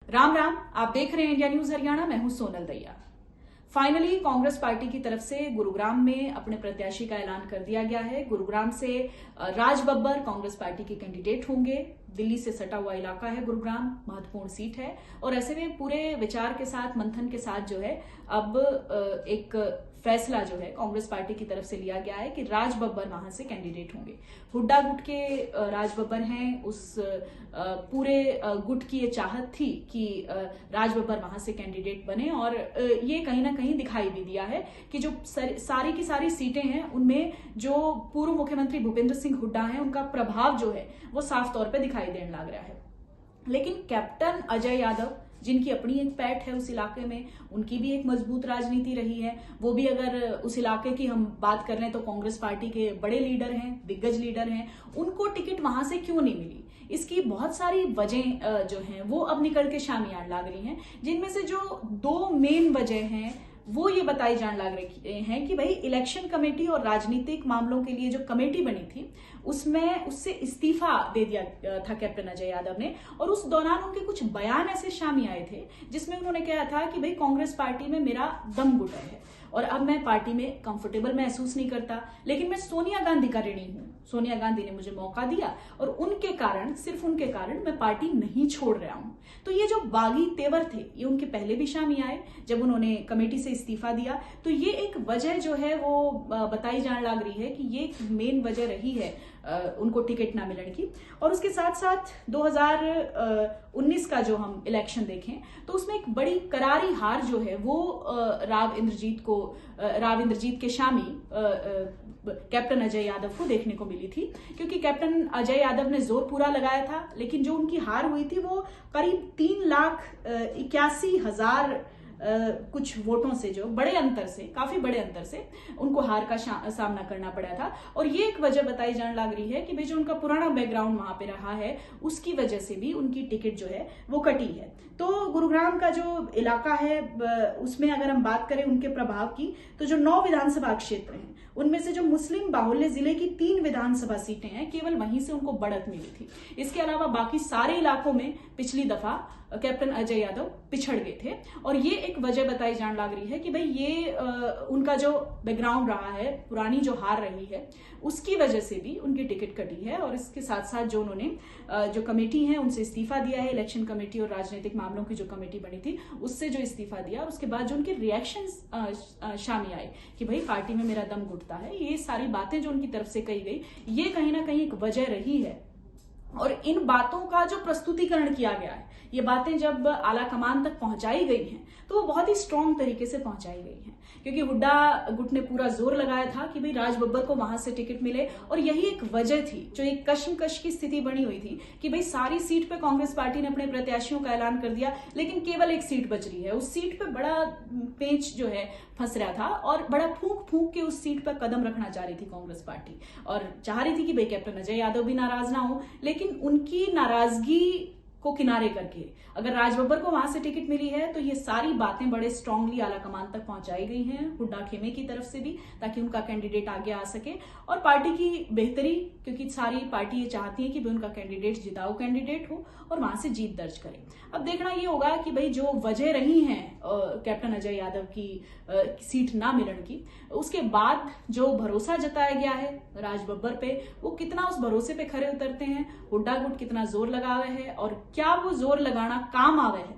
राम राम, आप देख रहे हैं इंडिया न्यूज हरियाणा। मैं हूं सोनल दैया। फाइनली कांग्रेस पार्टी की तरफ से गुरुग्राम में अपने प्रत्याशी का ऐलान कर दिया गया है। गुरुग्राम से राज बब्बर कांग्रेस पार्टी के कैंडिडेट होंगे। दिल्ली से सटा हुआ इलाका है गुरुग्राम, महत्वपूर्ण सीट है और ऐसे में पूरे विचार के साथ, मंथन के साथ जो है अब एक फैसला जो है कांग्रेस पार्टी की तरफ से लिया गया है कि राज बब्बर वहां से कैंडिडेट होंगे। हुड्डा गुट के राज बब्बर हैं। उस पूरे गुट की ये चाहत थी कि राज बब्बर वहां से कैंडिडेट बने और ये कहीं ना कहीं दिखाई भी दिया है कि जो सारी की सारी सीटें हैं उनमें जो पूर्व मुख्यमंत्री भूपेंद्र सिंह हुड्डा हैं उनका प्रभाव जो है वो साफ तौर पे दिखाई देने लग रहा है। लेकिन कैप्टन अजय यादव, जिनकी अपनी एक पैठ है उस इलाके में, उनकी भी एक मजबूत राजनीति रही है। वो भी अगर उस इलाके की हम बात कर लें तो कांग्रेस पार्टी के बड़े लीडर हैं, दिग्गज लीडर हैं। उनको टिकट वहां से क्यों नहीं मिली, इसकी बहुत सारी वजह जो हैं वो अब निकल के सामने आने लग रही हैं। जिनमें से जो दो मेन वजह हैं वो ये बताई जाने लग रही हैं कि भाई इलेक्शन कमेटी और राजनीतिक मामलों के लिए जो कमेटी बनी थी उससे इस्तीफा दे दिया था कैप्टन अजय यादव ने। और उस दौरान उनके कुछ बयान ऐसे सामने आए थे जिसमें उन्होंने कहा था कि भाई कांग्रेस पार्टी में मेरा दम घुटा है और अब मैं पार्टी में कंफर्टेबल महसूस नहीं करता, लेकिन मैं सोनिया गांधी का ऋणी हूं। सोनिया गांधी ने मुझे मौका दिया और उनके कारण, सिर्फ उनके कारण मैं पार्टी नहीं छोड़ रहा हूं। तो ये जो बागी तेवर थे ये उनके पहले भी सामने आए जब उन्होंने कमेटी से इस्तीफा दिया। तो ये एक वजह जो है वो बताई जाने लग रही है कि ये मेन वजह रही है उनको टिकट ना मिलने की। और उसके साथ साथ 2019 का जो हम इलेक्शन देखें तो उसमें एक बड़ी करारी हार जो है वो राव इंद्रजीत के शामी कैप्टन अजय यादव को देखने को मिली थी, क्योंकि कैप्टन अजय यादव ने जोर पूरा लगाया था। लेकिन जो उनकी हार हुई थी वो करीब 3,81,000 कुछ वोटों से, जो बड़े अंतर से, काफी बड़े अंतर से उनको हार का सामना करना पड़ा था। और ये एक वजह बताई जाने लग रही है कि भाई जो उनका पुराना बैकग्राउंड वहां पे रहा है उसकी वजह से भी उनकी टिकट जो है वो कटी है। तो गुरुग्राम का जो इलाका है उसमें अगर हम बात करें उनके प्रभाव की, तो जो 9 विधानसभा क्षेत्र हैं उनमें से जो मुस्लिम बाहुल्य जिले की 3 विधानसभा सीटें हैं केवल वहीं से उनको बढ़त मिली थी। इसके अलावा बाकी सारे इलाकों में पिछली दफा कैप्टन अजय यादव पिछड़ गए थे। और ये एक वजह बताई जाने लग रही है कि भाई ये उनका जो बैकग्राउंड रहा है, पुरानी जो हार रही है उसकी वजह से भी उनकी टिकट कटी है। और इसके साथ साथ जो उन्होंने जो कमेटी है उनसे इस्तीफा दिया है, इलेक्शन कमेटी और राजनीतिक मामलों की जो कमेटी बनी थी उससे जो इस्तीफा दिया, और उसके बाद जो उनके रिएक्शन सामने आए कि भाई पार्टी में मेरा दम घुटता है, ये सारी बातें जो उनकी तरफ से कही गई ये कहीं ना कहीं एक वजह रही है। और इन बातों का जो प्रस्तुतिकरण किया गया है, ये बातें जब आला कमान तक पहुंचाई गई हैं तो वो बहुत ही स्ट्रांग तरीके से पहुंचाई गई हैं, क्योंकि हुड्डा गुट ने पूरा जोर लगाया था कि भाई राज बब्बर को वहां से टिकट मिले। और यही एक वजह थी, जो एक कश्मकश की स्थिति बनी हुई थी कि भाई सारी सीट पे कांग्रेस पार्टी ने अपने प्रत्याशियों का ऐलान कर दिया, लेकिन केवल एक सीट बच रही है। उस सीट पे बड़ा पेंच जो है फंस रहा था और बड़ा फूंक फूंक के उस सीट पर कदम रखना चाह रही थी कांग्रेस पार्टी, और चाह रही थी कि भाई कैप्टन अजय यादव भी नाराज ना हो। लेकिन उनकी नाराजगी को किनारे करके अगर राज बब्बर को वहां से टिकट मिली है तो ये सारी बातें बड़े स्ट्रांगली आला कमान तक पहुंचाई गई हैं हुड्डा खेमे की तरफ से भी, ताकि उनका कैंडिडेट आगे आ सके और पार्टी की बेहतरी, क्योंकि सारी पार्टी ये चाहती है कि भाई उनका कैंडिडेट जिताऊ कैंडिडेट हो और वहां से जीत दर्ज करे। अब देखना ये होगा कि भाई जो वजह रही हैं कैप्टन अजय यादव की सीट ना मिलने की, उसके बाद जो भरोसा जताया गया है राज बब्बर पे, वो कितना उस भरोसे पे खरे उतरते हैं, हुड्डा गुट कितना जोर लगावे है और क्या वो जोर लगाना काम आवे है,